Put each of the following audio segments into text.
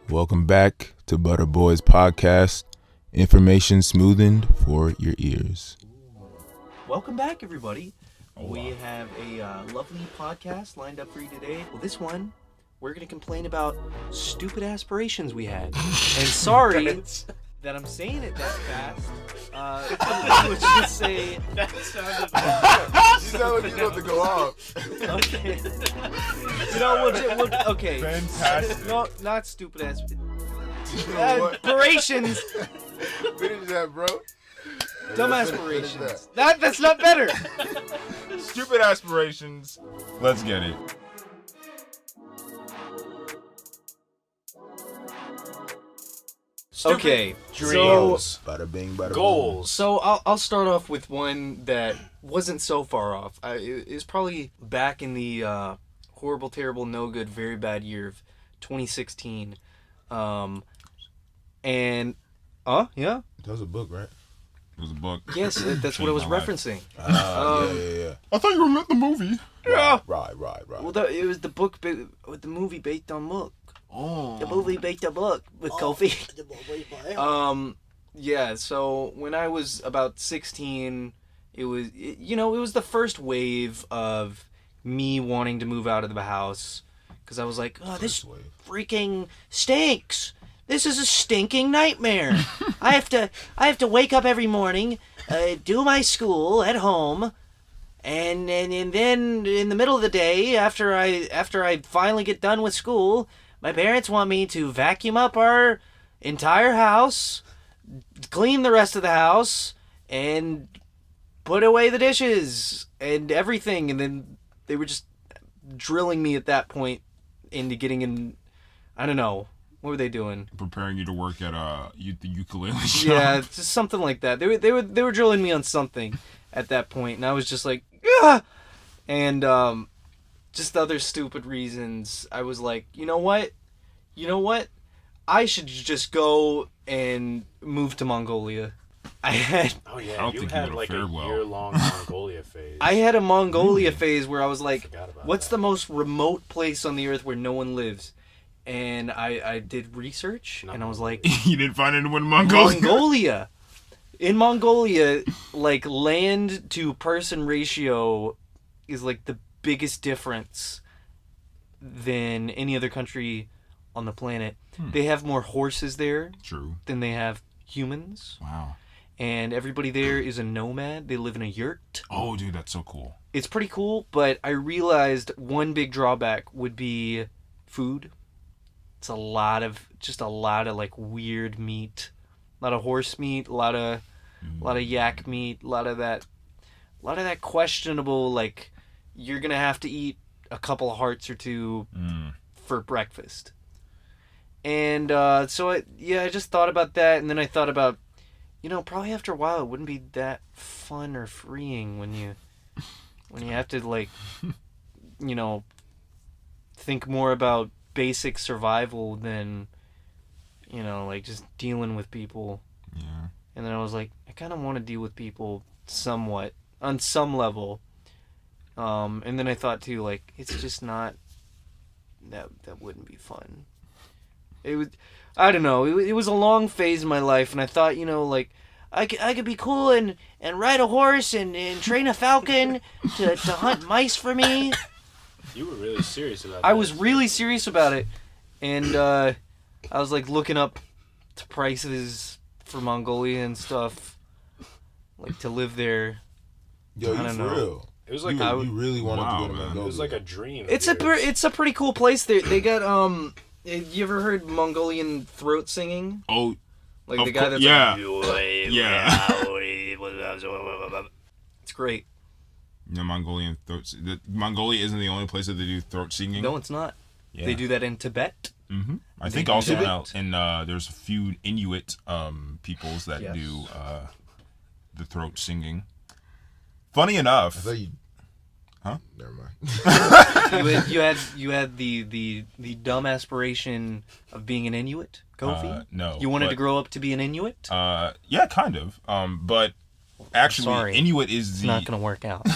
Welcome back to Butter Boys Podcast. Information smoothened for your ears. Welcome back, everybody. Oh, we have a lovely podcast lined up for you today. Well, this one, we're going to complain about stupid aspirations we had. And sorry that I'm saying it that fast. Let's just say... That sounded You sound like you're about to go off. Okay. Okay. Fantastic. No, not stupid aspirations. What? Aspirations. Finish that, bro. Dumb Finish aspirations. That's not better. Stupid aspirations. Let's get it. Okay. dreams, Bada bing, bada goals. So I'll start off with one that wasn't so far off. It was probably back in the horrible, terrible, no good, very bad year of 2016. Yeah. That was a book, right? It was a book. Yes, that's what I was referencing. Yeah. I thought you meant the movie. Yeah. Right. Well, it was the book, with the movie based on book. Oh. The movie based on book with Kofi. Yeah. So when I was about 16, it was the first wave of me wanting to move out of the house because I was like, oh, this freaking stinks. This is a stinking nightmare. I have to wake up every morning, do my school at home, and then in the middle of the day, after I finally get done with school, my parents want me to vacuum up our entire house, clean the rest of the house, and put away the dishes and everything. And then they were just drilling me at that point into getting in. I don't know. What were they doing? Preparing you to work at the ukulele shop. Yeah, just something like that. They were drilling me on something at that point, and I was just like, ah! And just other stupid reasons. I was like, you know what? I should just go and move to Mongolia. Oh yeah, I don't you think had you like a would've fared well. year-long Mongolia phase. I had a Mongolia phase where I was like, Forgot about what's that. the most remote place on the earth where no one lives? And I did research, and I was like, You didn't find anyone in Mongolia? Mongolia. In Mongolia, like, land to person ratio is like the biggest difference than any other country on the planet. They have more horses there True. than they have humans. Wow. And everybody there is a nomad. They live in a yurt. Oh, dude, that's so cool. It's pretty cool, but I realized one big drawback would be food. It's a lot of like weird meat, a lot of horse meat, a lot of yak meat, a lot of that questionable, like, you're gonna have to eat a couple of hearts or two for breakfast. And so I just thought about that, and then I thought about, probably after a while it wouldn't be that fun or freeing when you have to, like, think more about basic survival than, like, just dealing with people. Yeah. And then I was like, I kind of want to deal with people somewhat, on some level. And then I thought too, like, it's just not, that wouldn't be fun. It was, I don't know, it was a long phase in my life, and I thought, like, I could be cool and ride a horse and train a falcon to hunt mice for me. You were really serious about that. I was really serious about it, and I was like looking up the prices for Mongolia and stuff, like to live there. Yo, I you don't for know. real? It was like You really wanted Wow, to go to man. Mongolia? it was like a dream. of It's yours. a pretty cool place. They got You ever heard Mongolian throat singing? Oh, Like of the guy that's yeah. like, Yeah. It's great. Yeah, Mongolian throat. Mongolia isn't the only place that they do throat singing. No, it's not. Yeah. They do that in Tibet. Mm-hmm. I They think do also that. in there's a few Inuit peoples that Yes. do the throat singing. Funny I enough. thought you... Huh? Never mind. you had the dumb aspiration of being an Inuit, Kofi? No. You wanted but, to grow up to be an Inuit? Yeah, kind of. But actually, Sorry. Inuit is It's the not going to work out.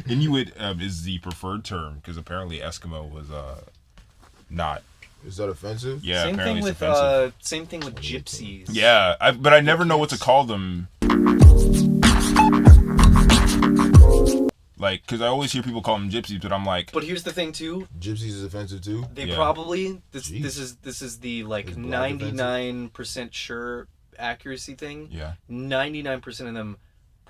Inuit is the preferred term because apparently Eskimo was not Is that offensive? Yeah, Same thing apparently with it's offensive. same thing with gypsies. Yeah, but I never know what to call them. Like, because I always hear people call them gypsies, but I'm like... But here's the thing too. Gypsies is offensive too? They Yeah. probably this Jeez. is the like Is black 99% sure accuracy thing. Yeah. 99% of them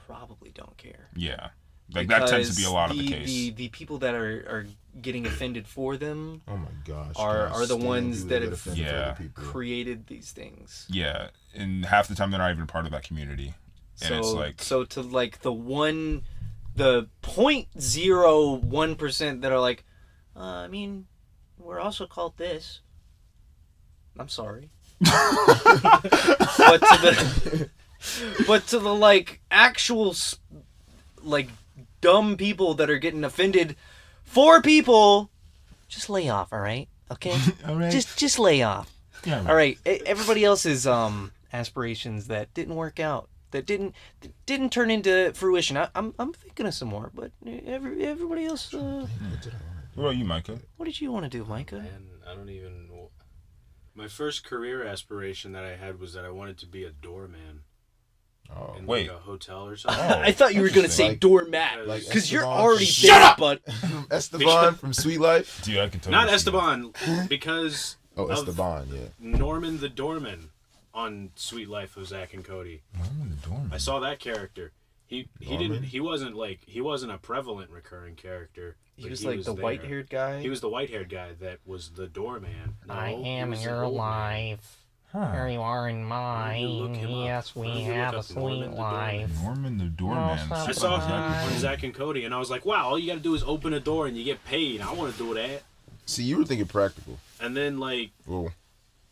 probably don't care. Yeah. Like, that tends to be a lot of the case. The people that are getting offended for them Oh my gosh. are can't the stand ones people that get have offended for other people. created these things. Yeah, and half the time they're not even part of that community. And So it's like... so to like the 0.01% that are like, I mean, we're also called this. I'm sorry. but to the like actual like dumb people that are getting offended for people, just lay off, all right? Okay? All right. Just lay off. Yeah. All right. Everybody else's aspirations that didn't work out, that didn't turn into fruition. I'm thinking of some more, but everybody else. What about you, Micah? What did you want to do, Micah? And I don't even... My first career aspiration that I had was that I wanted to be a doorman Oh, in wait. like a hotel or something. I thought you were gonna say Like- doormat, like because you're Esteban. already Shut there, but Esteban from Sweet Life. Dude, I can totally Not see Esteban, because Oh, of Esteban, yeah. Norman the Doorman on Sweet Life of Zack and Cody. that. I'm in the dorm. I saw that character. He Norman? he wasn't a prevalent recurring character. he but was like the there. white-haired guy. He was the white-haired guy that was the doorman. No, I he am was an your old man. life. Here you are in Why don't you look mine. him up? Yes, Why we don't you look have a up Norman sweet the life. Norman the doorman. stop I saw What? him on Zack and Cody, and I was like, wow, all you gotta do is open a door and you get paid. I want to do that. See, you were thinking practical. And then, like, Well,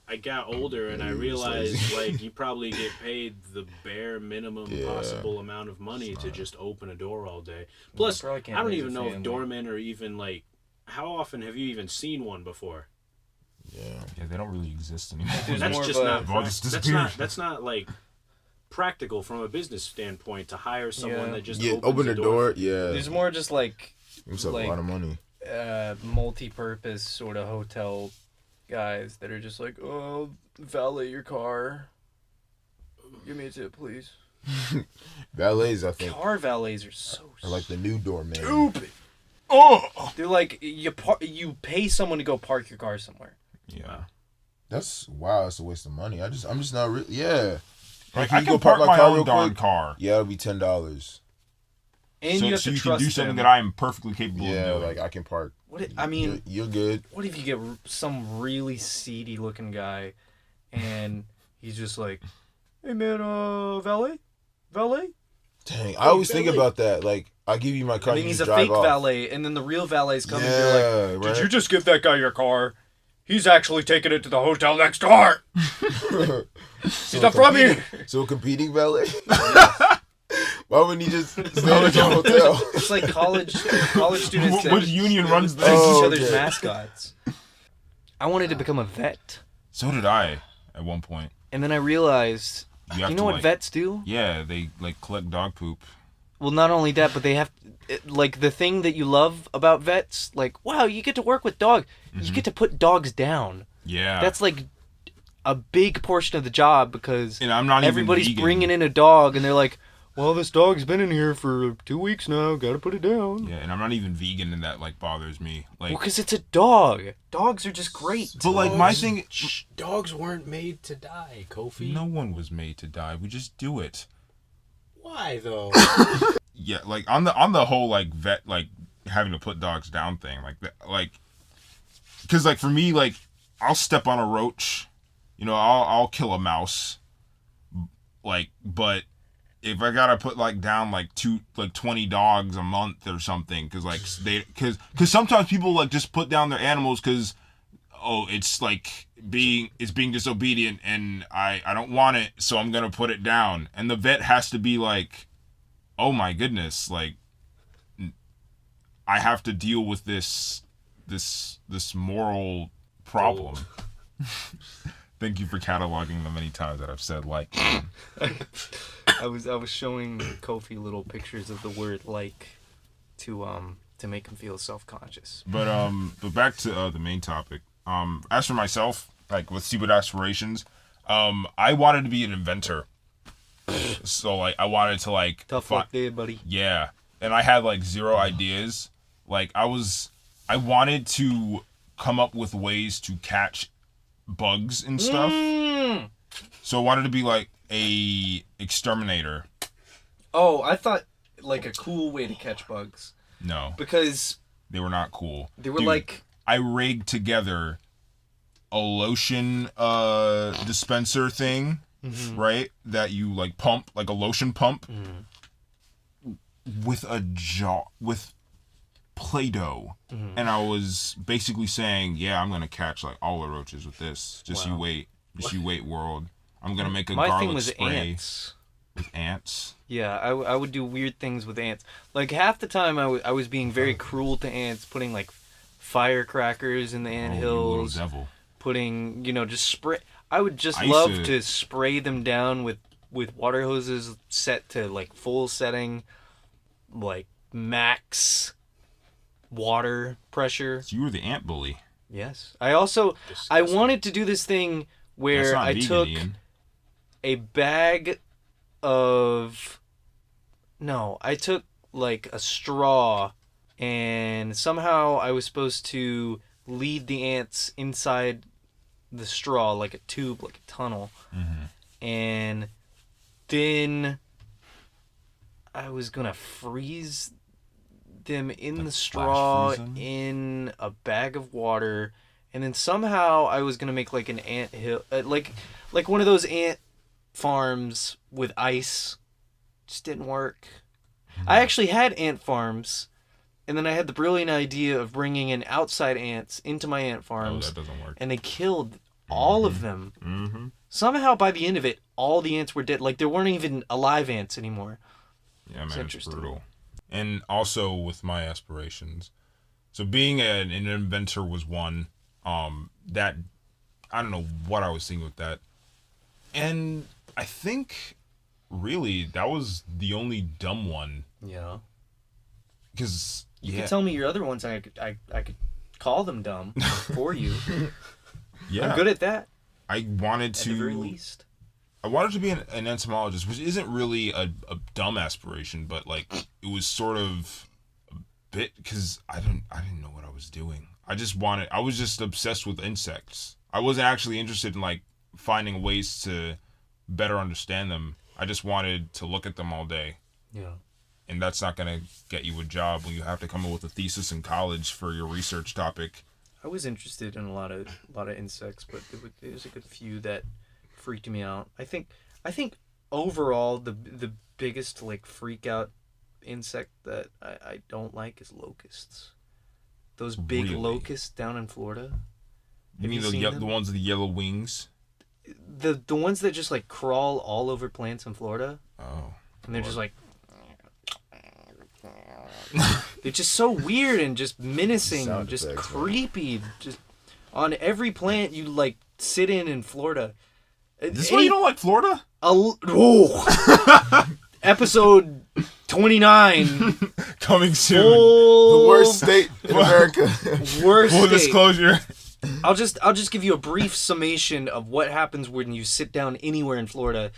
I got older and I Yeah, it's realized, lazy. like, you probably get paid the bare minimum Yeah. possible amount of money to just open a door all day. Plus, probably can't I don't raise even a know if family. doormen are even, like, how often have you even seen one before? yeah. Yeah, they don't really exist anymore. There's That's more just of a- not. They've all just That's disappeared. not like practical from a business standpoint to hire someone Yeah. that just Yeah, opens open the the door, yeah. There's more just like Himself like- a lot of money. multi-purpose sort of hotel guys that are just like, oh, valet your car. Give me a tip, please. Valets, I think, Car valets are so are like the new doorman. stupid. Oh, they're like you pay someone to go park your car somewhere. Yeah. That's wow. It's a waste of money. I'm just not really. Yeah. Like, Can I you can go park my car own real darn quick? car. Yeah, it'll be $10. And so you have so to you trust can do something them. that I am perfectly capable Yeah, of doing. like I can park. I mean, you're good. what if you get some really seedy looking guy, and he's just like, "Hey man, valet." Dang, I always think valet. about that. Like, I give you my car, And then you he's just a drive fake off. valet, and then the real valet's coming. Yeah, You're like, right. "Did you just give that guy your car? He's actually taking it to the hotel next door. He's not from here." So a competing valet? Why wouldn't he just stay at his own hotel? It's like college students that Which union runs this? pick Oh, each other's okay. mascots. I wanted to become a vet, So did I at one point. and then I realized, You have you to, know what like- vets do? Yeah, they like collect dog poop. Well, not only that, but they have, like, the thing that you love about vets, like, wow, you get to work with dogs. You get to put dogs down. Yeah. That's, like, a big portion of the job, because and I'm not everybody's even vegan. bringing in a dog, and they're like, well, this dog's been in here for 2 weeks now, gotta put it down. Yeah, and I'm not even vegan, and that like bothers me. Like, Well, because it's a dog. Dogs are just great. but like my thing, Dogs weren't made to die, Kofi. no one was made to die. We just do it. Why though? Yeah, like on the whole like vet like having to put dogs down thing like that, like because like for me like I'll step on a roach, you know, I'll kill a mouse, like, but if I gotta put like down like 20 dogs a month or something, because sometimes people like just put down their animals because it's like being disobedient and I don't want it, so I'm gonna put it down, and the vet has to be like, oh my goodness, like I have to deal with this moral problem. Thank you for cataloging the many times that I've said like. I was showing Kofi little pictures of the word like to make him feel self-conscious. But back to the main topic. As for myself, like with Stupid Aspirations, I wanted to be an inventor. So like I wanted to like Tough luck there, buddy. yeah, and I had like zero ideas. Like I wanted to come up with ways to catch bugs and stuff. So I wanted to be like a exterminator. Oh, I thought like a cool way to catch bugs. No, Because they were not cool. they were Dude, like... I rigged together a lotion dispenser thing, right? That you like pump, like a lotion pump, with a jar with Play-Doh, and I was basically saying, "Yeah, I'm gonna catch like all the roaches with this. Just you wait, world. I'm gonna make a My garlic thing was spray ants. with ants." Yeah, I would do weird things with ants. Like half the time I was being very cruel to ants, putting like firecrackers in the Oh, you little anthills, devil! putting, just spray. I would just I used love to- to spray them down with water hoses set to like full setting, like max water pressure. So you were the ant bully. Yes. I wanted to do this thing That's where not I vegan, took Ian. a bag of... No, I took like a straw, and somehow I was supposed to lead the ants inside the straw, like a tube, like a tunnel. And then I was gonna freeze them in Like the flash straw freeze them? in a bag of water, and then somehow I was gonna make like an ant hill, like one of those ant farms with ice. Just didn't work. I actually had ant farms, and then I had the brilliant idea of bringing in outside ants into my ant Oh, farms, that doesn't work. and they killed all of them. Mm-hmm. Somehow by the end of it, all the ants were dead. Like there weren't even alive ants anymore. Yeah, man, it's interesting. brutal. And also with my aspirations, so being an inventor was one. That I don't know what I was thinking with that, and I think really that was the only dumb one. Yeah. Because You could tell me your other ones. I could call them dumb for you. yeah, I'm good at that. I wanted At the very to. least. I wanted to be an entomologist, which isn't really a dumb aspiration, but like it was sort of a bit because I didn't know what I was doing. I was just obsessed with insects. I wasn't actually interested in like finding ways to better understand them. I just wanted to look at them all day. Yeah. And that's not gonna get you a job when you have to come up with a thesis in college for your research topic. I was interested in a lot of insects, but there was a good few that freaked me out. I think overall the biggest like freak out insect that I don't like is locusts. Those big Really? locusts down in Florida. You Have mean you seen the them? ones with the yellow wings? The ones that just like crawl all over plants in Florida, Oh. and they're just like they're just so weird and just menacing, Sound just effects, man. creepy. Just on every plant you like sit in Florida. This is why you don't like Florida? Episode 29. Coming soon. Full, The worst state in America. worst Full state. disclosure. I'll just give you a brief summation of what happens when you sit down anywhere in Florida.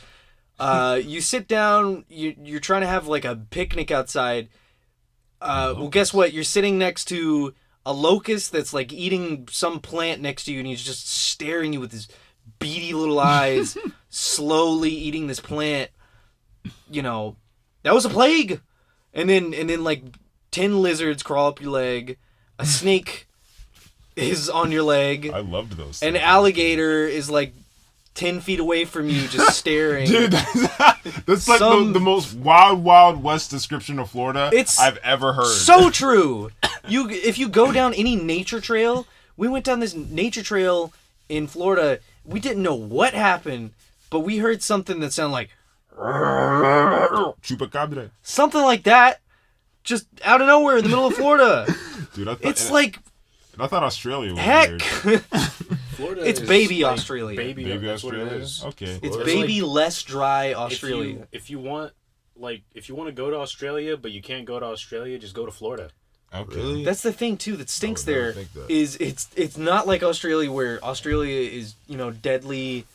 You sit down, you're trying to have like a picnic outside. Well, guess what? You're sitting next to a locust that's like eating some plant next to you, and he's just staring you with his beady little eyes, slowly eating this plant. You know, that was a plague. And then like 10 lizards crawl up your leg. A snake is on your leg. I loved those An things. alligator is like 10 feet away from you, just staring. Dude, that's like Some- the most wild west description of Florida It's I've ever heard. So true. If you go down any nature trail, we went down this nature trail in Florida. We didn't know what happened, but we heard something that sounded like Chupacabra. something like that, just out of nowhere in the middle of Florida. Dude, I thought, It's like I thought Australia was heck. weird. Florida It's is baby like Australia. Baby, Maybe that's Australia. what it is. Okay. It's It's baby like- less dry Australia. If you want to go to Australia, but you can't go to Australia, just go to Florida. Okay. Really? That's the thing too that stinks I would never there. think that. Is it's not like Australia where Australia is deadly,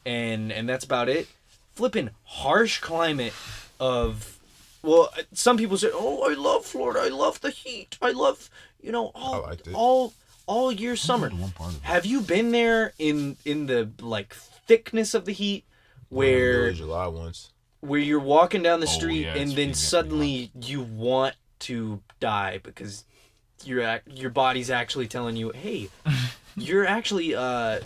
and that's about it. Flippin' harsh climate of, well, some people say, oh, I love Florida, I love the heat, I love I liked it. all year summer. One part of it. Have you been there in the like thickness of the heat where July once. where you're walking down the Oh, street yeah, and it's then been- suddenly you want to die because your body's actually telling you, hey, you're actually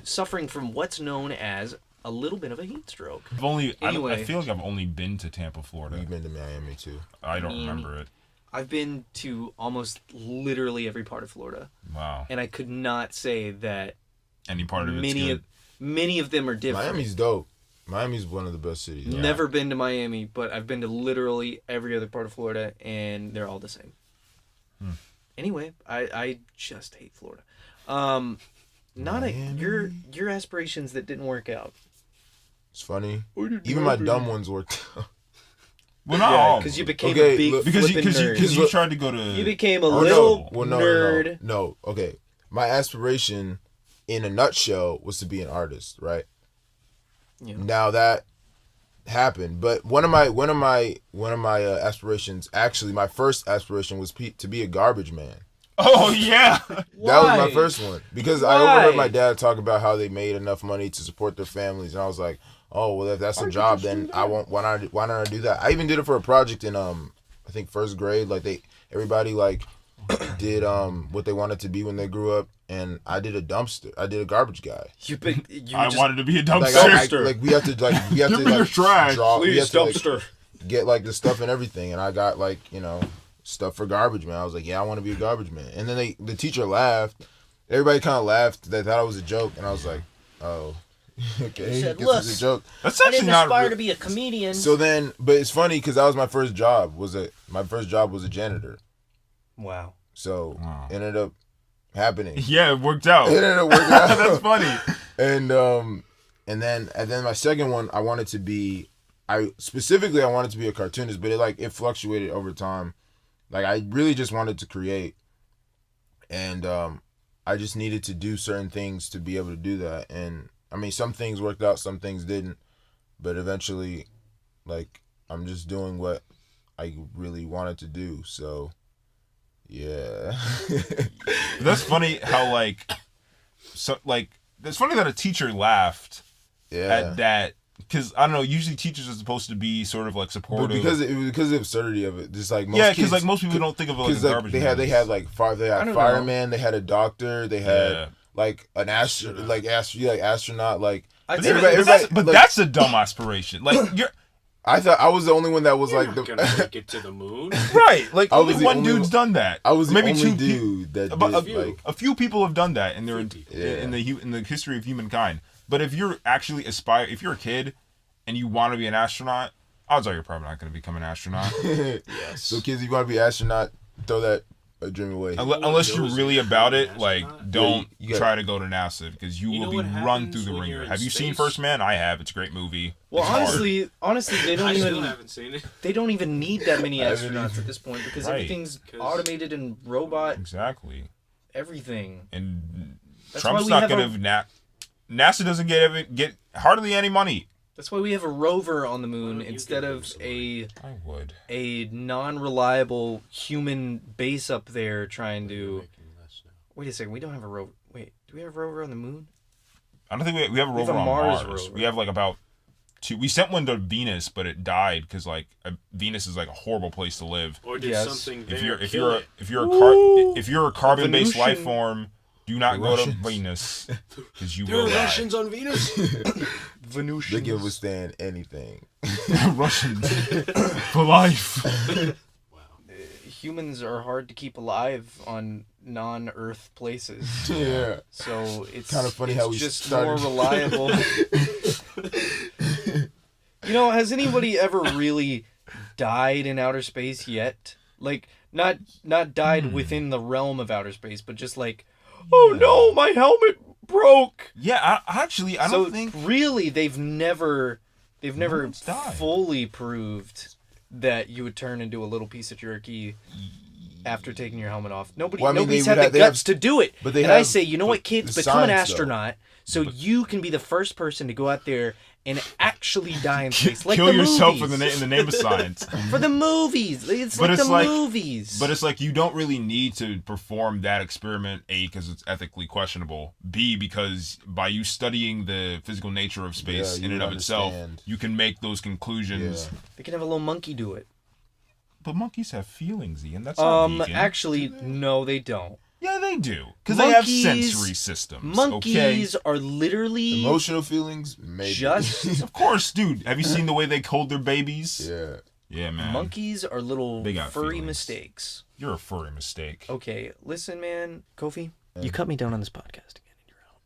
suffering from what's known as a little bit of a heat stroke. I've only. I Anyway. feel like I've only been to Tampa, Florida. We've been to Miami too. I don't remember it. I've been to almost literally every part of Florida, Wow. and I could not say that Any part of it's good. many of them are different. Miami's dope. Miami's one of the best cities. Yeah. Never been to Miami, but I've been to literally every other part of Florida, and they're all the same. Anyway, I just hate Florida. Your aspirations that didn't work out. It's funny. Even my dumb ones worked out. Well, not all. Because you became Okay, a big look, because flippin' nerd. you tried to go to. You became a Oh, little no. Well, no, nerd. No. Okay. My aspiration, in a nutshell, was to be an artist, right? Yeah. Now that happened, but one of my aspirations, actually, my first aspiration was to be a garbage man. Oh yeah. That was my Why? first one because Why? I overheard my dad talk about how they made enough money to support their families, and I was like, oh well, if that's a job, then I won't. Why not I do that? I even did it for a project in I think first grade. Like everybody like did what they wanted to be when they grew up, and I did a dumpster. I did a garbage guy. You I wanted to be a Like, dumpster. we have to Give me your trash. draw. We have Please, to, dumpster. get like the stuff and everything, and I got like stuff for garbage man. I was like, yeah, I want to be a garbage man. And then the teacher laughed. Everybody kind of laughed. They thought it was a joke, and I was like, oh, okay, said, guess "Look, it's a joke. That's I actually didn't not. aspire Re- to be a comedian. So then, but it's funny because that was my first job. My first job was a janitor. Wow. So Wow. it ended up happening. Yeah, it worked out. It ended up working out. That's funny. And then my second one, I wanted to be a cartoonist, but it fluctuated over time. Like I really just wanted to create, and I just needed to do certain things to be able to do that. And I mean, some things worked out, some things didn't, but eventually, like I'm just doing what I really wanted to do. So, yeah. That's funny how it's funny that a teacher laughed Yeah. at that because I don't know. Usually teachers are supposed to be sort of like But supportive. because of the absurdity of it, just like most yeah, kids, because like most people don't think of it like a because like garbage. they man. had like they I had don't fireman, they had a doctor, they had Yeah. like an astronaut, like I'd But, say everybody, but like, that's a dumb aspiration. Like you're I thought I was the only one that was You're like not gonna make it to the moon. right. Like I only was the one only dude's done that. I was the maybe only two dude that but did, a, like a few people have done that in their Yeah. in the history of humankind. But if you're actually if you're a kid and you want to be an astronaut, odds are you're probably not going to become an astronaut. So kids, you want to be an astronaut, throw that dream away. Unless you're knows really if about you're it, an like astronaut? don't you gotta- try to go to NASA because you You will know be what run happens through the when you're ringer. in Have you seen space? First Man? I have. It's a great movie. Well, It's hard. honestly, they don't I still even haven't seen it. they don't even need that many I haven't astronauts at this point because Right. everything's 'Cause- automated and robot Exactly. everything. And That's Trump's why we not have going to. NASA doesn't get hardly any money. That's why we have a rover on the Why moon don't you instead give of them some I would. a non-reliable human base up there trying You're to. making less now. Wait a second, we don't have a rover. Wait, do we have a rover on the moon? I don't think we have a We have rover a on Mars Mars. rover. We have like about two. We sent one to Venus, but it died because like Venus is like a horrible place to live. Or did Yes. something If there you're kill it? if you're Ooh, a carbon-based life Venusian. form, do not The go to Russians. Venus because you There will are die. Russians on Venus. Venusian. They can withstand anything. Russians for life. Humans are hard to keep alive on non-Earth places. Yeah. So it's Kinda funny it's how we just started. more reliable. Has anybody ever really died in outer space yet? Like not died within the realm of outer space, but just like, oh no, my helmet broke. Yeah, I don't think. really they've never one's died. fully proved that you would turn into a little piece of jerky. after taking your helmet off. Nobody's Well, I mean, had they the have- guts to do it. but they and I have say, you know what, kids, the become an science, though. astronaut so you can be the first person to go out there and actually die in space. Like Kill the yourself movies. in the name of science. For the movies. It's But like it's the like- movies. But it's like you don't really need to perform that experiment, A, because it's ethically questionable, B, because by you studying the physical nature of space Yeah, in you and of would itself, understand. you can make those conclusions. Yeah. They can have a little monkey do it. But monkeys have feelings, Ian. That's not vegan. Actually, no, they don't. Yeah, they do. Because they have Monkeys- sensory systems. Monkeys are literally Emotional feelings, maybe. just Okay? Of course, dude. Have you seen the way they hold their babies? Yeah. Yeah, man. monkeys are little They got furry feelings. mistakes. You're a furry mistake. Okay, listen, man, Kofi, you cut me down on this podcast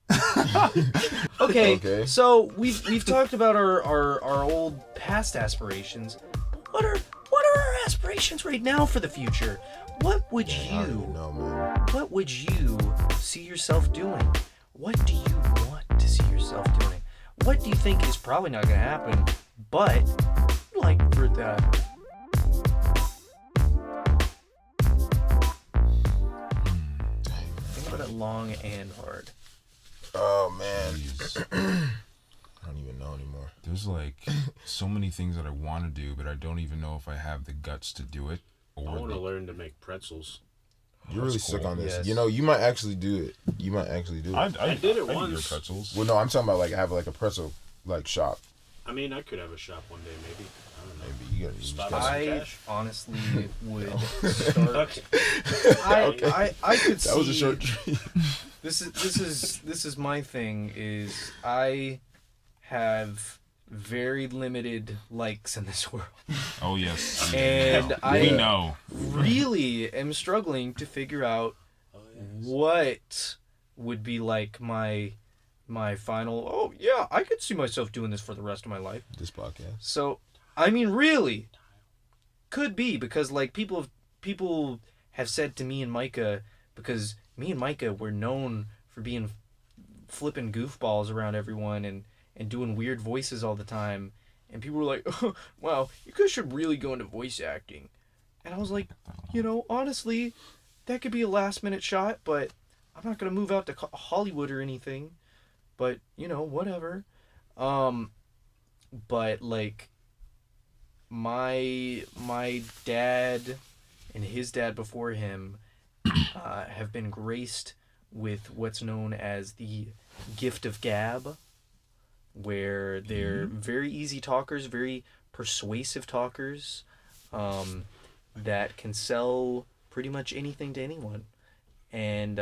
again, and you're out. okay, Okay. so we've talked about our old past aspirations. What are our aspirations right now for the future? What would I don't even you know, man. What would you see yourself doing? What do you want to see yourself doing? What do you think is probably not going to happen, but you'd like for it to happen? Think about it long and hard. Oh, man. I don't even know anymore. There's like so many things that I want to do, but I don't even know if I have the guts to do it. I Or want to the- learn to make pretzels. You're really That's stuck cool. on this. Yes. You know, you might actually do it. You might actually do it. I did it I eat your once. pretzels. Well, no, I'm talking about like have like a pretzel like shop. I mean, I could have a shop one day, maybe. I don't know. Maybe you just Stop. gotta- I cash. honestly would start. Okay. I could see. That was a short dream. This is my thing. Is I have very limited likes in this world. Oh yes. And we I- know. Really am struggling to figure out what would be like my final. Oh yeah, I could see myself doing this for the rest of my life. This podcast. So, I mean, really, could be because like people have said to me and Micah, because me and Micah were known for being flipping goofballs around everyone and doing weird voices all the time, and people were like, oh, "Wow, you guys should really go into voice acting." And I was like, you know, honestly, that could be a last minute shot, but I'm not gonna move out to Hollywood or anything. But you know, whatever. But like my dad and his dad before him have been graced with what's known as the gift of gab, where they're very easy talkers, very persuasive talkers, that can sell pretty much anything to anyone. And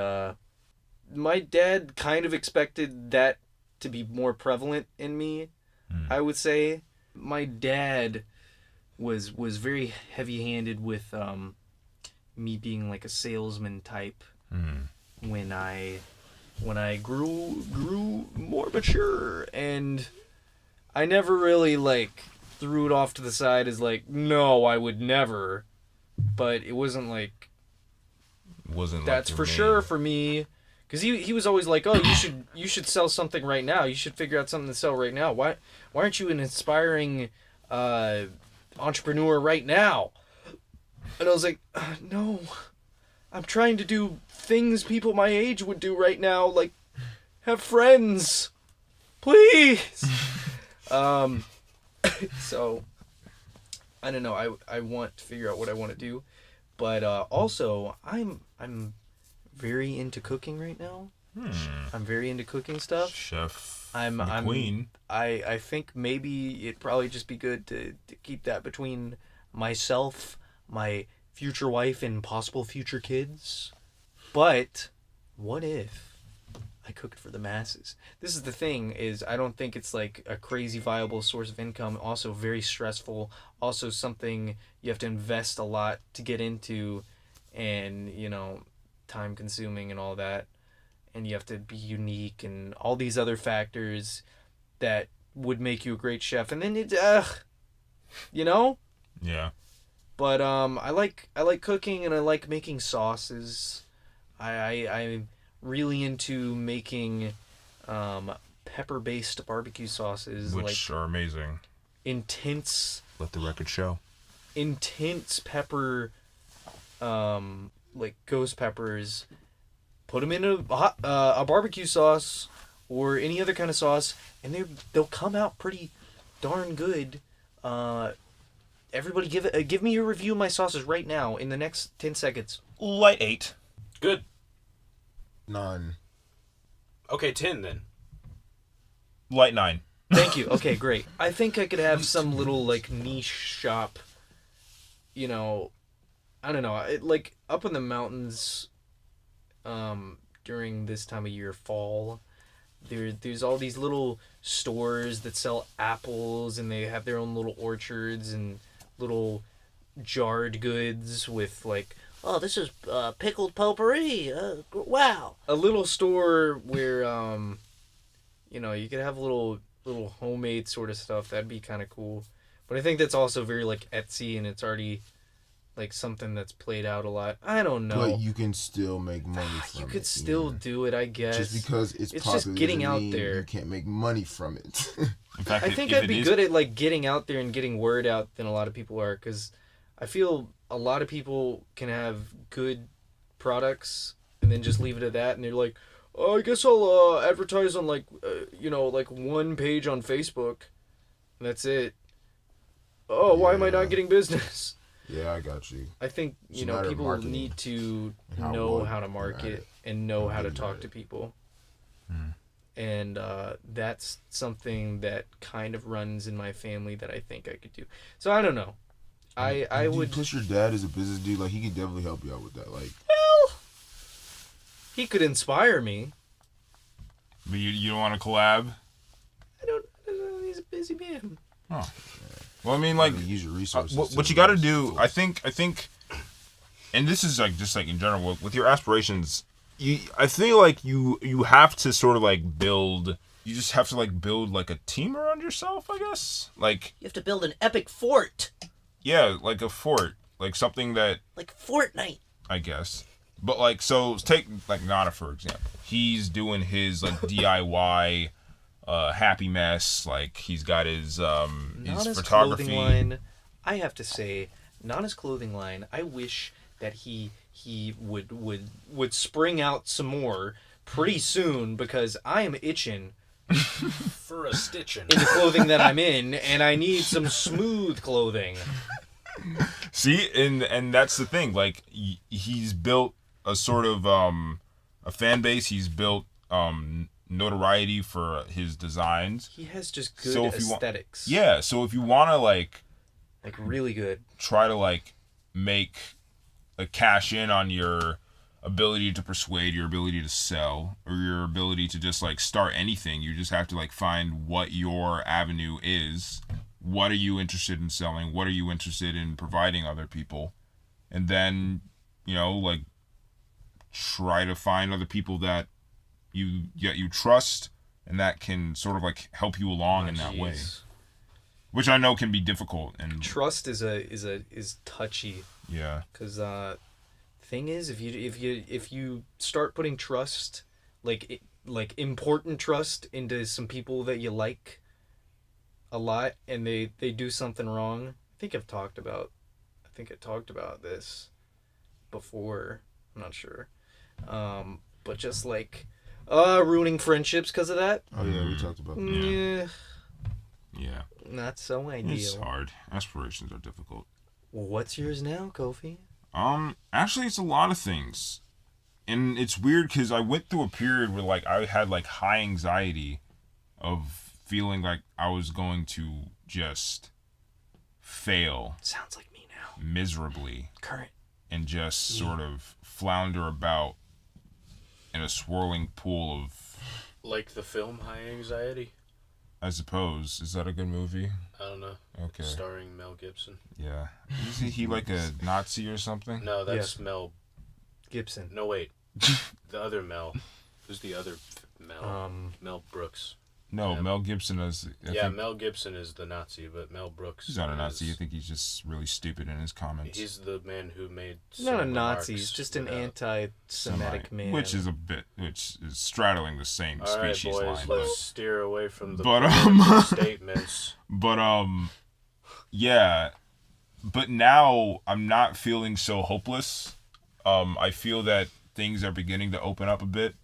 my dad kind of expected that to be more prevalent in me, I would say. My dad was very heavy-handed with me being like a salesman type when I grew more mature, and I never really like threw it off to the side as like, no, I would never. But it wasn't like Wasn't that's like for sure for me, because he was always like, oh, you should sell something right now. You should figure out something to sell right now. Why aren't you an inspiring entrepreneur right now? And I was like, no, I'm trying to do things people my age would do right now, like have friends, please. So I don't know. I want to figure out what I want to do. But also, I'm very into cooking right now. I'm very into cooking stuff. Chef I'm McQueen. I think maybe it'd probably just be good to keep that between myself, my future wife, and possible future kids. But what if I cooked for the masses? This is the thing, is I don't think it's like a crazy viable source of income. Also very stressful. Also something you have to invest a lot to get into, and you know, time consuming and all that. And you have to be unique and all these other factors that would make you a great chef. And then it you know? Yeah. But I like cooking, and I like making sauces. I'm really into making pepper-based barbecue sauces, Which like are amazing. intense Let the record show. pepper like ghost peppers, put them in a barbecue sauce or any other kind of sauce, and they'll come out pretty darn good. Everybody give me your review of my sauces right now in the next 10 seconds. Light 8. Good. 9. Okay, 10 then. Light 9. Thank you. Okay, great. I think I could have some little like niche shop. You know, I don't know. Like up in the mountains, during this time of year, fall. There's all these little stores that sell apples, and they have their own little orchards and little jarred goods with like, oh, this is pickled potpourri. Wow. A little store where you could have little homemade sort of stuff. That'd be kind of cool. But I think that's also very like Etsy, and it's already like something that's played out a lot. I don't know. But you can still make money from it. You could still do it, I guess. Just because it's popular just getting doesn't out mean there. You can't make money from it. In fact, I think I'd be good at like getting out there and getting word out than a lot of people are, because I feel a lot of people can have good products and then just leave it at that, and they're like, oh, I guess I'll advertise on like like one page on Facebook, and that's it. Oh, why am I not getting business? Yeah, I got you. I think It's a matter of people marketing need to and know how to market and know how to getting talk at to it. people. And that's something that kind of runs in my family that I think I could do. So I don't know. I Dude, would. Plus, your dad is a business dude. Like, he could definitely help you out with that. Like, He could inspire me. But you don't want to collab? I don't know. He's a busy man. Oh. Well, I mean, like, use your resources. what you got to do, I think, and this is like just like in general with your aspirations. I feel like you have to sort of like build. You just have to like build like a team around yourself, I guess. Like You have to build an epic fort, yeah, like a fort, like something that like Fortnite. I guess. But like so, take like Nana for example. He's doing his like DIY. Happy mess. Like he's got his Nana's photography clothing line. I have to say, Nana's clothing line. I wish that he would spring out some more pretty soon, because I am itching For a stitching. in the clothing that I'm in, and I need some smooth clothing. See, and that's the thing. Like he's built a sort of a fan base. He's built notoriety for his designs. He has just good So if you aesthetics. Yeah, so if you want to like really good. try to like make a cash in on your ability to persuade, your ability to sell, or your ability to just like start anything, you just have to like find what your avenue is. What are you interested in selling? What are you interested in providing other people? And then, like try to find other people that you trust and that can sort of like help you along in that way. Which I know can be difficult, and Trust is touchy, yeah. because thing is, if you start putting trust, like important trust, into some people that you like a lot, and they do something wrong. I think I talked about this before. I'm not sure, but just like ruining friendships because of that. Oh yeah, we talked about that. Yeah, Not so ideal. it's hard. Aspirations are difficult. Well, what's yours now, Kofi? Actually, it's a lot of things, and it's weird because I went through a period where like I had like high anxiety of feeling like I was going to just fail Sounds like me now. miserably Current. and just sort of flounder about in a swirling pool of, Like the film High Anxiety? I suppose. Is that a good movie? I don't know. Okay. Starring Mel Gibson. Yeah. Isn't he like a Nazi or something? No, that's Mel. Gibson. No, wait. The other Mel. Who's the other Mel? Mel Brooks. No, Yeah. Mel Gibson is. I think Mel Gibson is the Nazi, but Mel Brooks. he's not a Nazi. I is- think he's just really stupid in his comments. He's the man who made. He's not a some Nazi. remarks He's just an without- anti-Semitic man. Which is straddling the same All right, species boys, line. let's steer away from the But, political statements. But yeah, but now I'm not feeling so hopeless. I feel that things are beginning to open up a bit.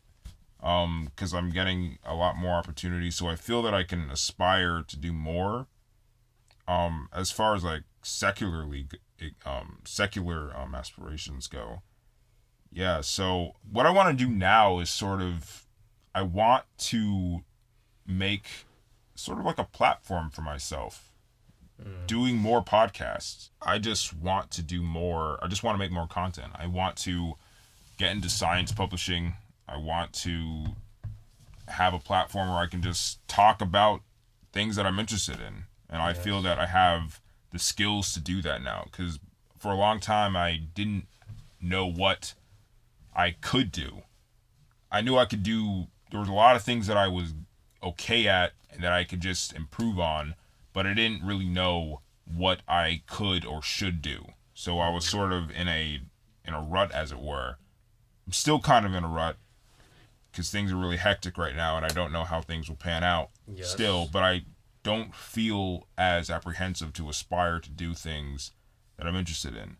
Because I'm getting a lot more opportunities, so I feel that I can aspire to do more. As far as like secular aspirations go, yeah. So what I want to do now is sort of, I want to make sort of like a platform for myself, doing more podcasts. I just want to do more. I just want to make more content. I want to get into science publishing. I want to have a platform where I can just talk about things that I'm interested in. And I feel that I have the skills to do that now. Because for a long time, I didn't know what I could do. I knew I could do, there was a lot of things that I was okay at and that I could just improve on, but I didn't really know what I could or should do. So I was sort of in a rut, as it were. I'm still kind of in a rut because things are really hectic right now and I don't know how things will pan out still, but I don't feel as apprehensive to aspire to do things that I'm interested in.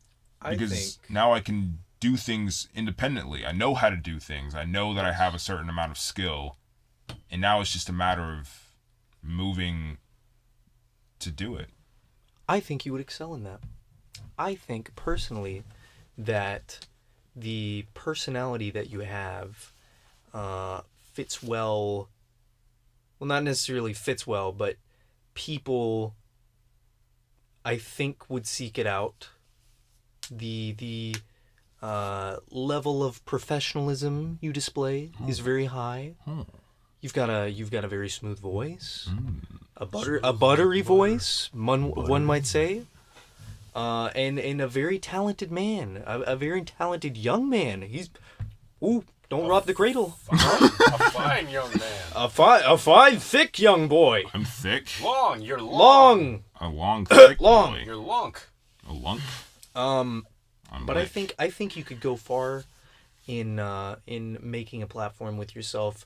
Because now I can do things independently. I know how to do things. I know that I have a certain amount of skill. And now it's just a matter of moving to do it. I think you would excel in that. I think personally that the personality that you have fits well, not necessarily fits well, but people, I think, would seek it out. The level of professionalism you display is very high. You've got a very smooth voice, a buttery voice, one might say, and a very talented man, a very talented young man. Don't rob the cradle. A fine young man. A fine, thick young boy. I'm thick. Long. You're Long. A long, thick Long. boy. You're lunk. A lunk. But I think you could go far in making a platform with yourself,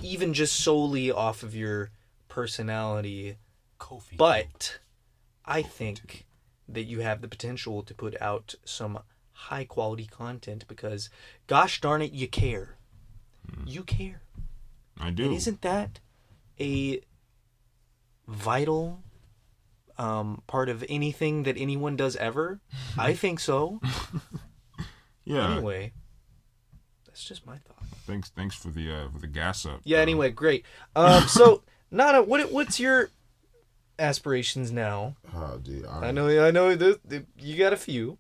even just solely off of your personality. Kofi. But I think that you have the potential to put out some high quality content because, gosh darn it, you care. You care. I do. And isn't that a vital part of anything that anyone does ever? I think so. Yeah. Anyway, that's just my thought. Thanks for the gas up. Yeah. Anyway, great. So Nana, what's your aspirations now? Oh, dude. I know. You got a few.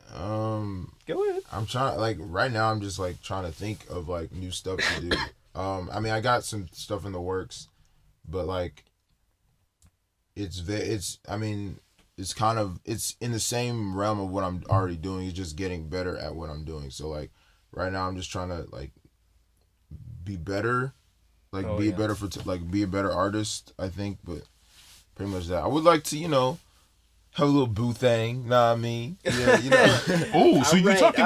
Go ahead. I'm trying, like, right now I'm just like trying to think of like new stuff to do. I mean, I got some stuff in the works, but like it's in the same realm of what I'm already doing. It's just getting better at what I'm doing. So like right now I'm just trying to like be better, like be a better artist, I think, but pretty much that. I would like to, have a little boo thing, know what I mean? Yeah, Oh, so you talking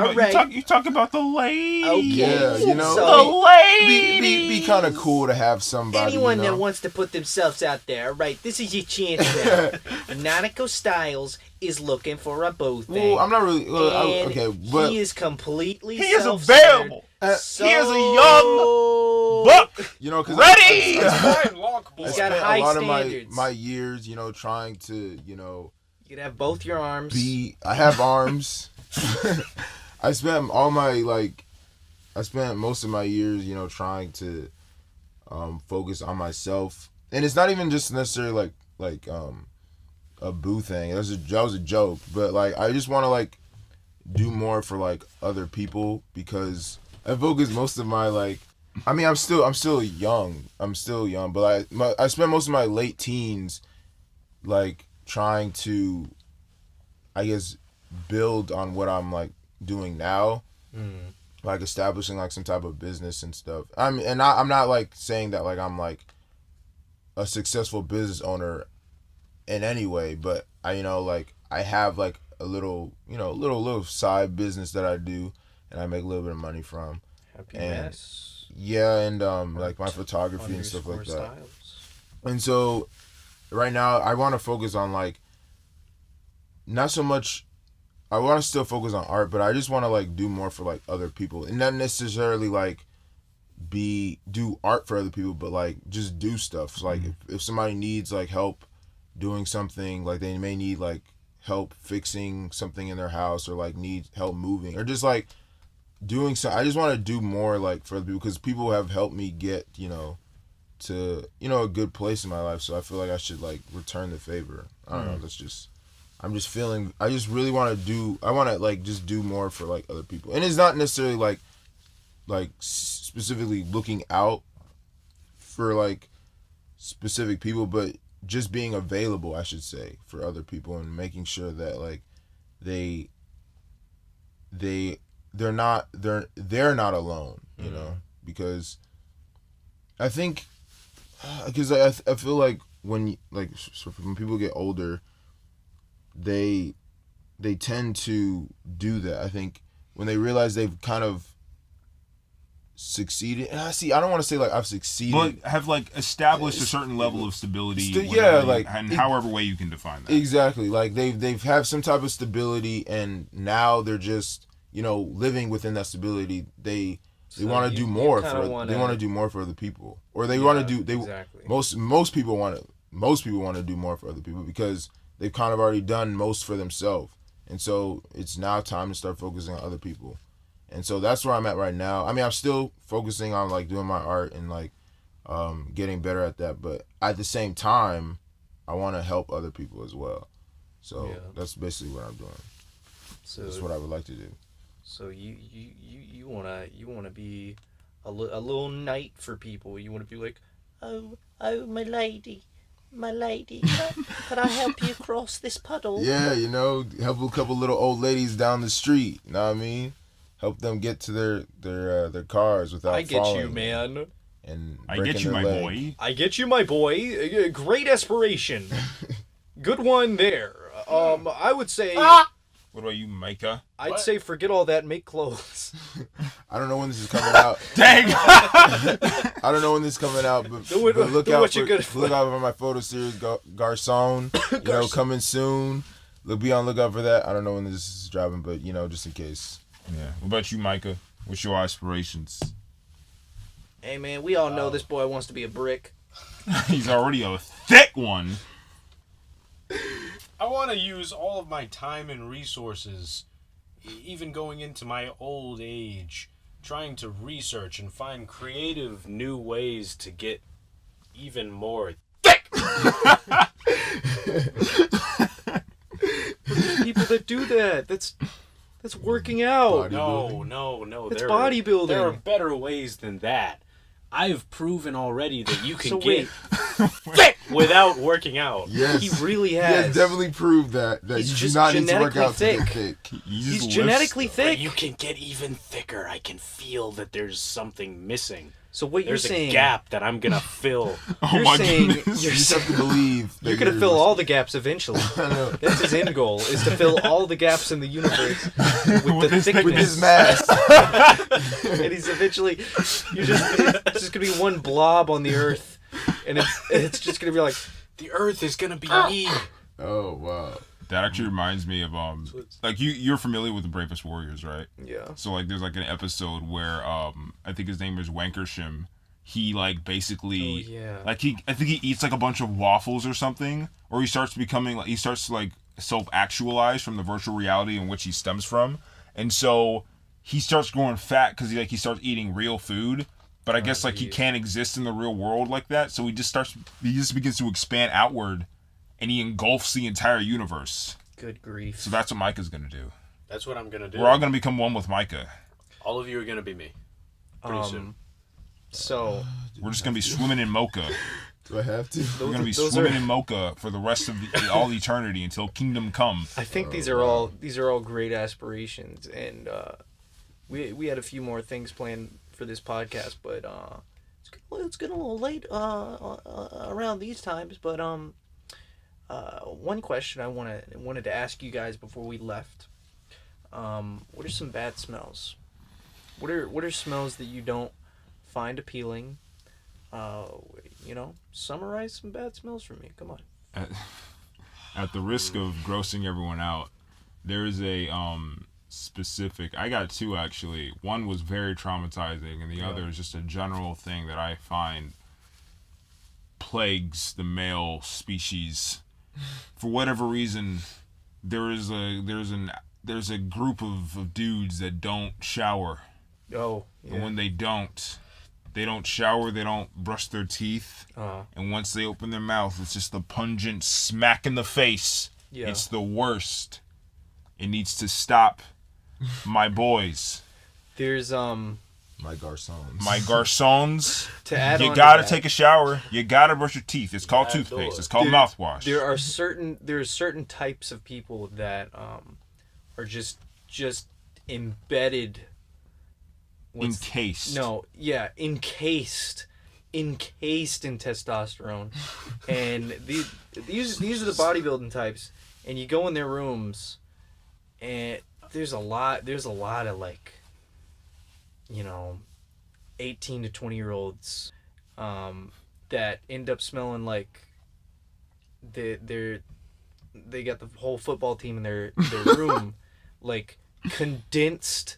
about the lady? Okay. Yeah, So, the lady. Be kind of cool to have somebody. anyone that wants to put themselves out there, right? This is your chance now. Nanako Styles is looking for a boo thing. Well, I'm not really. And okay, but he is completely He is self-centered. available. He is a young buck. because Ready? Fine lunk boy. He's got I spent high a lot standards. of my years, trying to, You could have both your arms. I have arms. I spent most of my years, trying to focus on myself. And it's not even just necessarily like a boo thing. That was a joke, but like I just want to like do more for like other people because I focus most of my I'm still young, but I spent most of my late teens like trying to, I guess, build on what I'm like doing now, like establishing like some type of business and stuff. I'm not like saying that like I'm like a successful business owner in any way, but I have like a little little side business that I do and I make a little bit of money from. Happy And- mess. Yeah, and like my photography and stuff like that. And so right now I want to focus on like not so much. I want to still focus on art, but I just want to like do more for like other people, and not necessarily like do art for other people, but like just do stuff. So, like if somebody needs like help doing something, like they may need like help fixing something in their house, or like need help moving, or just like doing so. I just want to do more like for other people, because people have helped me get to a good place in my life. So I feel like I should like return the favor. I don't know. That's just. I'm just feeling. I just really want to do. I want to like just do more for like other people, and it's not necessarily like specifically looking out for like specific people, but just being available, I should say, for other people, and making sure that like they're not alone, because I think because I feel like when people get older, they tend to do that. I think when they realize they've kind of succeeded, and I don't want to say like I've succeeded, but have like established a certain level of stability, and however way you can define that. Exactly, like they've have some type of stability, and now they're just living within that stability. They want to do more for they want to do more for other people, or they want to do exactly. most people want to do more for other people, because they've kind of already done most for themselves, and so it's now time to start focusing on other people. And so that's where I'm at right now. I mean, I'm still focusing on like doing my art and like getting better at that, but at the same time, I want to help other people as well. So that's basically what I'm doing. So that's what I would like to do. So you wanna be a little knight for people. You wanna be like, oh my lady, could I help you cross this puddle? Yeah, help a couple little old ladies down the street. You know what I mean? Help them get to their cars without falling. I get you, man. And I get you, my boy. I get you, my boy. Great aspiration. Good one there. I would say. What about you, Micah? I'd say forget all that and make clothes. I don't know when this is coming out. Dang! I don't know when this is coming out, but look out for my photo series, Garçon. Coming soon. Be on lookout for that. I don't know when this is dropping, but just in case. Yeah. What about you, Micah? What's your aspirations? Hey man, we all know this boy wants to be a brick. He's already a thick one. I want to use all of my time and resources, even going into my old age, trying to research and find creative new ways to get even more thick. People that do that. That's working out. No. It's bodybuilding. There are better ways than that. I've proven already that you can get thick without working out. Yes. He really has. He has definitely proved that He's you just do not need to work out genetically to get thick. He's genetically thick. But you can get even thicker. I can feel that there's something missing. So what There's you're saying? a gap that I'm gonna fill. Oh my You goodness. just have to believe that You're gonna fill all the gaps eventually. I know. That's his end goal: is to fill all the gaps in the universe with the thickness. With his mass. And he's eventually, it's just gonna be one blob on the earth, and it's just gonna be like, The Earth is gonna be me. Oh wow. That actually reminds me of like you're familiar with the Bravest Warriors, right? yeah. So like there's like an episode where I think his name is Wankershim. He like basically I think he eats like a bunch of waffles or something, or he starts to like self-actualize from the virtual reality in which he stems from, and so he starts growing fat because he starts eating real food. But I guess like he can't exist in the real world like that, so he just begins to expand outward. And he engulfs the entire universe. Good grief. So that's what Micah's going to do. That's what I'm gonna do. We're all going to become one with Micah. All of you are gonna be me. Pretty soon. So We're just going to be swimming in mocha. Do I have to? We're going to be swimming in mocha for the rest of all eternity until kingdom come. I think these are all great aspirations, and we had a few more things planned for this podcast, but it's getting a little late around these times. But one question I wanted to ask you guys before we left. What are some bad smells? What are smells that you don't find appealing? Summarize some bad smells for me. Come on. at the risk of grossing everyone out, there is a specific. I got two actually. One was very traumatizing, and the other is just a general thing that I find plagues the male species. For whatever reason, there's a group of dudes that don't shower. Oh, yeah. And when they don't shower, they don't brush their teeth. And once they open their mouth, it's just a pungent smack in the face. Yeah. It's the worst. It needs to stop. My boys. There's My garçons. My garçons. to add You on gotta to that, take a shower. You gotta brush your teeth. It's called toothpaste. It's called mouthwash. There are certain types of people that are just embedded. Encased. Encased in testosterone, and these are the bodybuilding types, and you go in their rooms, and there's a lot of like, 18 to 20-year-olds that end up smelling like they got the whole football team in their room, like condensed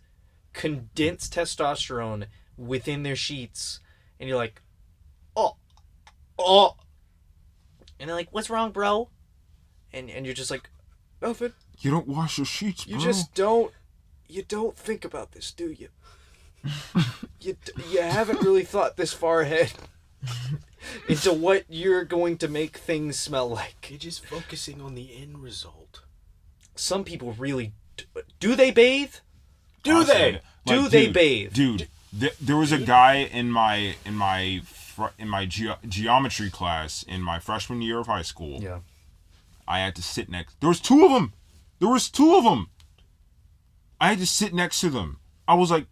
testosterone within their sheets, and you're like, oh, and they're like, what's wrong, bro? And you're just like, nothing. You don't wash your sheets, bro. You just don't think about this, do you? You haven't really thought this far ahead into what you're going to make things smell like. You're just focusing on the end result. Some people really do they bathe? Do they? Do they bathe? Dude, there was a guy in my geometry class in my freshman year of high school. Yeah. I had to sit next. There was two of them. I had to sit next to them. I was like,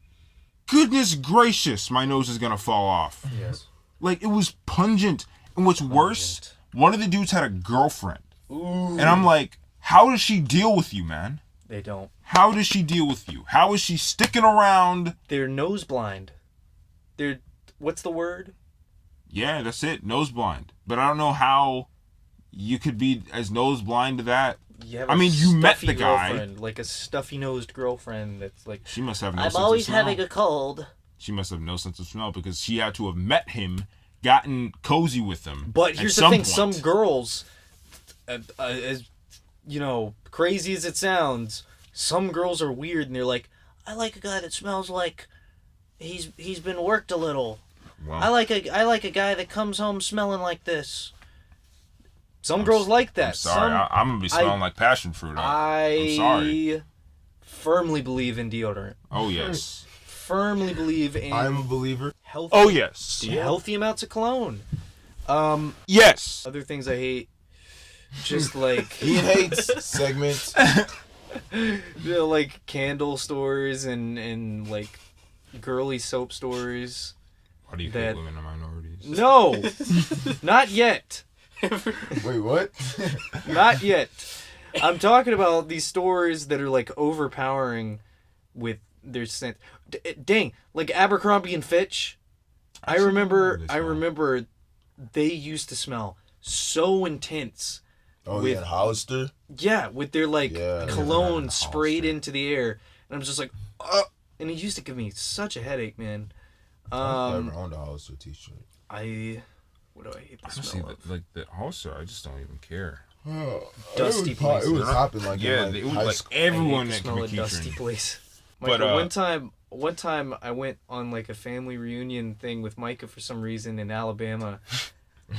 goodness gracious, my nose is gonna fall off. Yes. Like, it was pungent. And what's worse, one of the dudes had a girlfriend. Ooh. And I'm like, how does she deal with you, man? They don't. How does she deal with you? How is she sticking around? They're nose blind. What's the word? Yeah, that's it. Nose blind. But I don't know how you could be as nose blind to that. I mean, you met the guy. Like a stuffy-nosed girlfriend that's like... She must have no sense I'm of always smell. having a cold. She must have no sense of smell because she had to have met him, gotten cozy with him. But here's the thing. Some girls, as crazy as it sounds, some girls are weird and they're like, I like a guy that smells like he's been worked a little. Wow. I like a guy that comes home smelling like this. Some girls like that. I'm sorry. I'm going to be smelling like passion fruit. I'm sorry. Firmly believe in deodorant. Oh, yes. Firmly believe in... I'm a believer. Healthy, Oh, yes. healthy amounts of cologne. Yes. Other things I hate, just like... He hates segments. like candle stores and like girly soap stores. Why do you hate women and minorities? No! Not yet. Wait, what? Not yet. I'm talking about these stores that are like overpowering with their scent. Dang, like Abercrombie and Fitch. I remember they used to smell so intense. Oh, yeah, Hollister? Yeah, with their like cologne Yeah, sprayed into the air. And I'm just like, and it used to give me such a headache, man. I've never owned a Hollister t-shirt. What do I hate the Honestly, smell of? like the Hollister, I just don't even care. Oh, Dusty place. It was hopping like Yeah, in, it was high like school. everyone The that smell could of be dusty Keatron. place. But, Michael, one time I went on like a family reunion thing with Micah for some reason in Alabama.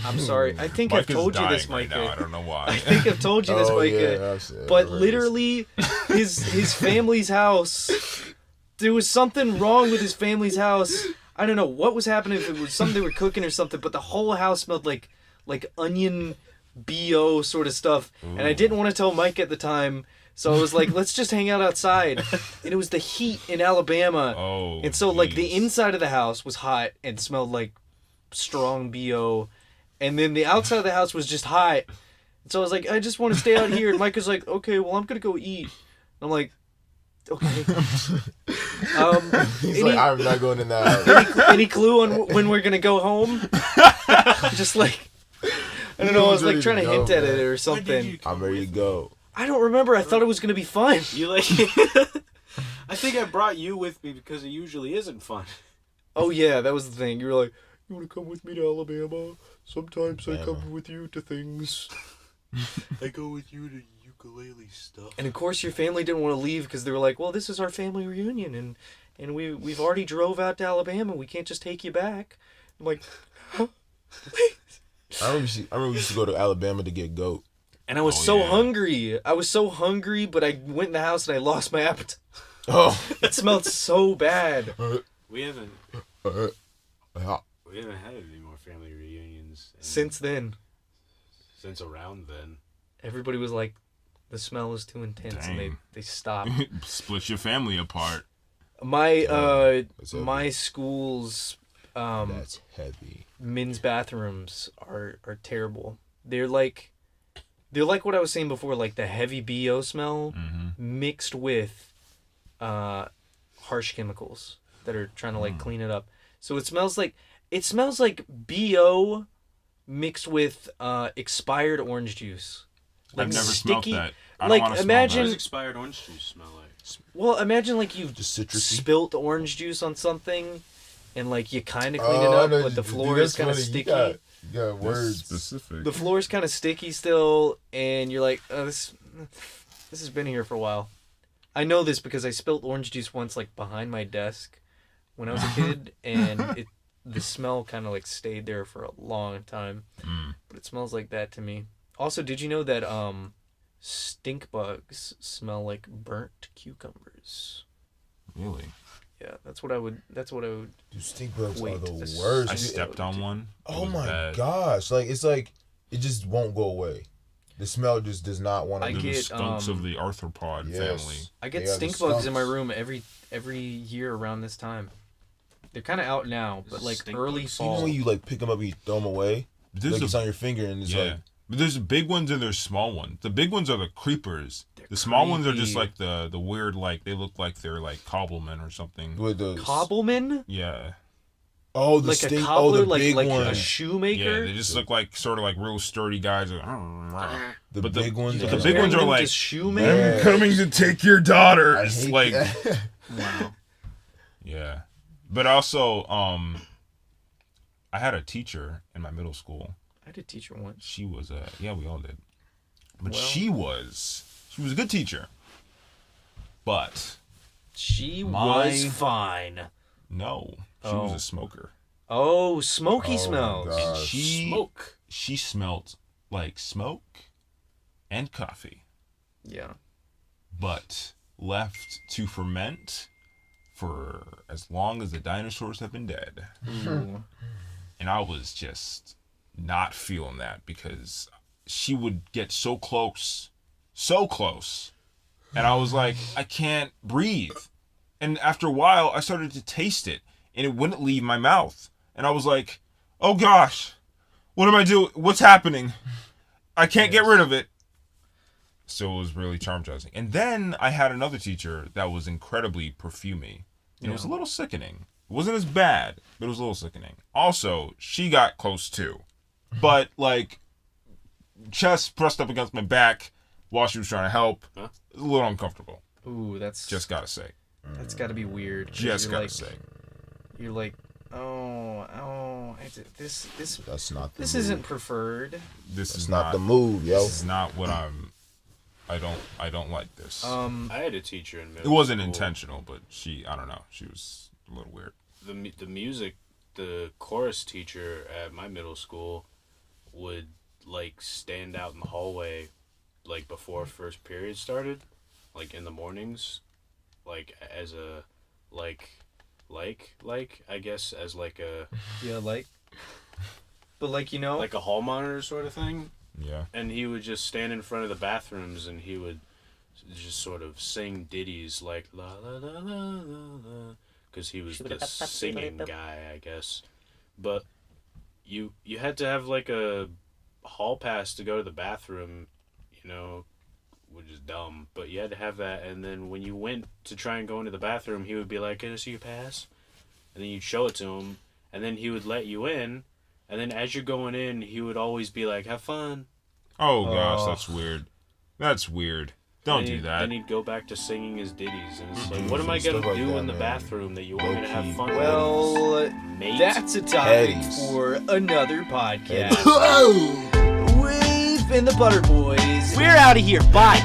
I'm sorry. I think I've Micah's told you this, dying right Micah. now. I don't know why. I think I've told you this, Oh, Micah. yeah, I've said- But I've heard literally, his family's house. There was something wrong with his family's house. I don't know what was happening. If it was something they were cooking or something, but the whole house smelled like onion BO sort of stuff. Ooh. And I didn't want to tell Mike at the time, so I was like, let's just hang out outside. And it was the heat in Alabama. Oh, and so like the jeez. inside of the house was hot and smelled like strong BO. And then the outside of the house was just hot. And so I was like, I just want to stay out here. And Mike was like, okay, well, I'm going to go eat. And I'm like, okay. He's like, I'm not going in that house. Any clue on when we're going to go home? Just like, I don't know. I was like ready trying to go, hint at man. it or When did something. you come I'm ready with to me? go. I don't remember. I thought it was gonna be fun. You like? I think I brought you with me because it usually isn't fun. Oh yeah, that was the thing. You were like, "You want to come with me to Alabama? Sometimes I Alabama. come with you to things." I go with you to ukulele stuff. And of course, your family didn't want to leave because they were like, "Well, this is our family reunion, and we've already drove out to Alabama. We can't just take you back." I'm like, huh? I remember we used to go to Alabama to get goat. And I was Oh, so yeah. hungry. I was so hungry, but I went in the house and I lost my appetite. Oh. It smelled so bad. We haven't Yeah. had any more family reunions Since then, since around then. everybody was like, the smell is too intense, and Dang. they stopped. Split your family apart. My That's heavy. my school's That's heavy. men's bathrooms are terrible. They're like what I was saying before, like the heavy BO smell mixed with harsh chemicals that are trying to like clean it up. So it smells like BO mixed with expired orange juice. Like I've never sticky, smelled that. I like, don't want to What imagine- smell does that. expired orange juice smell like? well, imagine like you've Just citrusy. spilt orange juice on something and like you kind of clean it Oh, I up, know but the dude, floor that's is kind of funny. sticky. You got That's words. specific. The floor is kind of sticky still, and you're like, oh, this has been here for a while. I know this because I spilled orange juice once, like behind my desk when I was a kid, and the smell kind of like stayed there for a long time. But it smells like that to me. Also, did you know that stink bugs smell like burnt cucumbers? Really? Yeah, that's what I would. Dude, stink bugs Wait, are the this- worst. I Dude, stepped on one. It Oh was my bad. gosh! Like it's like it just won't go away. The smell just does not want to. I They're the get, skunks of the arthropod Yes. family. I get They are the stink bugs in my skunks. room every year around this time. They're kind of out now, but like Stink early bugs? You know fall. when you like pick them up and you throw them away, But there's like a- it's on your finger and it's yeah. like But there's big ones and there's small ones. The big ones are the creepers. They're The small ones are just creepy. like the weird, like they look like they're like cobblemen or something. with the Cobbleman? Yeah. Oh, the Like stink. a Oh, cobbler, the like big a one. Yeah, shoemaker? they just look like sort of like real sturdy guys. The but the- big ones. but are the big like- ones are Comparing them like, to shoemaker? Yeah. I'm coming to take your daughter. I It's hate like, that. Wow. yeah. But also, I had a teacher in my middle school. I had a teacher once. She was yeah, we all did. But Well- she was a good teacher. But She My- was fine. no, she was Oh. a smoker. Oh, smoky Oh, smells. God. She Smoke. she smelled like smoke and coffee, Yeah. but left to ferment for as long as the dinosaurs have been dead. Ooh. And I was just not feeling that because she would get so close. And I was like, I can't breathe. And after a while, I started to taste it and it wouldn't leave my mouth. And I was like, oh gosh, what am I doing? What's happening? I can't get rid of it. So it was really traumatizing. And then I had another teacher that was incredibly perfumey. And it was a little sickening. It wasn't as bad, but it was a little sickening. Also, she got close too. But like, chest pressed up against my back while she was trying to help. Huh? It was a little uncomfortable. Ooh, that's Just gotta say. that's got to be weird. 'cause Just you're gotta like, say. You're like, this That's not. The this move. isn't preferred. This That's is not the move, yo. This is not what I don't like this. I had a teacher in It middle wasn't school. intentional, but I don't know. She was a little weird. The music, the chorus teacher at my middle school would like stand out in the hallway like before first period started, like in the mornings, like as a like I guess as like a Yeah, like, but like like a hall monitor sort of thing. Yeah. And he would just stand in front of the bathrooms and he would just sort of sing ditties like la la la la la la, because he was the singing guy, I guess. But you had to have like a hall pass to go to the bathroom, you know, which is dumb. But you had to have that, and then when you went to try and go into the bathroom, he would be like, "Can I see your pass?" And then you'd show it to him, and then he would let you in. And then as you're going in, he would always be like, "Have fun." Oh gosh, that's weird. That's weird. Don't do that. Then he'd go back to singing his ditties, and it's like, what am I Stuff gonna like do that, in the man. bathroom that you want me to have Low-key. fun with? Well, Mate. that's a topic Eddie's. for another podcast. Whoa! We've been the Butter Boys. We're out of here. Bye.